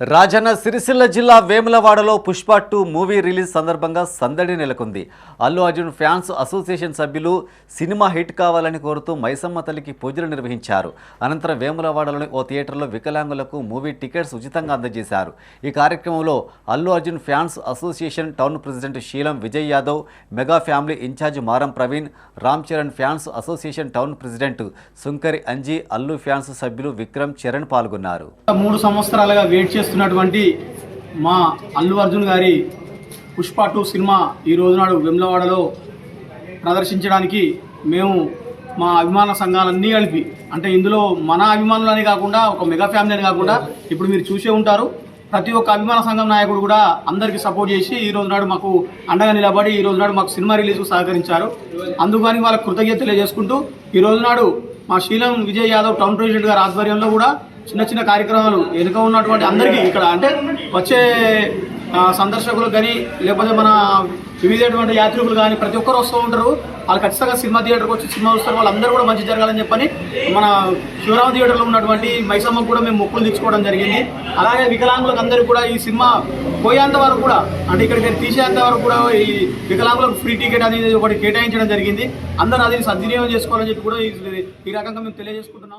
రాజన్న సిరిసిల్ల జిల్లా వేములవాడలో Pushpa 2 movie release సందర్భంగా సందడి నెలకొంది. అల్లు అర్జున్ ఫ్యాన్స్ అసోసియేషన్ సభ్యులు సినిమా హిట్ కావాలని కోరుతూ మైసమ్మ తల్లికి పూజలు నిర్వహించారు. అనంతరం వేములవాడలోని ఓ థియేటర్లో వికలాంగులకు మూవీ టికెట్స్ ఉచితంగా అందజేశారు. ఈ కార్యక్రమంలో Allu Arjun fans association town president Seelam Vijay Yadav, mega family in charge Maram Praveen, Ram Charan fans association town president Sunkari Anji, Allu fans సభ్యులు విక్రమ్ చరణ్ పాల్గొన్నారు. 3 సంవత్సరాలుగా వెయిట్ చేస్తున్నటువంటి మా అల్లు అర్జున్ గారి పుష్ప 2 సినిమా ఈ రోజు నాడు వేములవాడలో ప్రదర్శించడానికి మేము మా అభిమాన సంఘాలన్నీ కలిపి, అంటే ఇందులో మన అభిమానులని కాకుండా ఒక మెగా ఫ్యామిలీ అని కాకుండా ఇప్పుడు మీరు చూసే ఉంటారు, ప్రతి ఒక్క అభిమాన సంఘం నాయకుడు కూడా అందరికీ సపోర్ట్ చేసి ఈ రోజు నాడు మాకు అండగా నిలబడి ఈ రోజు నాడు మాకు సినిమా రిలీజ్కు సహకరించారు. అందుకని వాళ్ళకి కృతజ్ఞత తెలియజేసుకుంటూ ఈ రోజు నాడు మా శీలం విజయ్ యాదవ్ టౌన్ ప్రెసిడెంట్ గారి ఆధ్వర్యంలో కూడా చిన్న చిన్న కార్యక్రమాలు వెనుక ఉన్నటువంటి అందరికీ ఇక్కడ అంటే వచ్చే సందర్శకులు కానీ లేకపోతే మన వివిధటువంటి యాత్రికులు కానీ ప్రతి ఒక్కరు వస్తూ ఉంటారు. వాళ్ళు ఖచ్చితంగా సినిమా థియేటర్కి వచ్చి సినిమా చూస్తారు. వాళ్ళందరూ కూడా మంచి జరగాలని చెప్పని మన శివరామ థియేటర్లో ఉన్నటువంటి మైసమ్మకు కూడా మేము మొక్కులు తెచ్చుకోవడం జరిగింది. అలాగే వికలాంగులకు అందరికీ కూడా ఈ సినిమా పోయేంత వరకు కూడా, అంటే ఇక్కడికి తీసేంత వరకు కూడా ఈ వికలాంగులకు ఫ్రీ టికెట్ అనేది ఒకటి కేటాయించడం జరిగింది. అందరూ అది సద్వినియోగం చేసుకోవాలని చెప్పి కూడా ఈ రకంగా మేము తెలియజేసుకుంటున్నాము.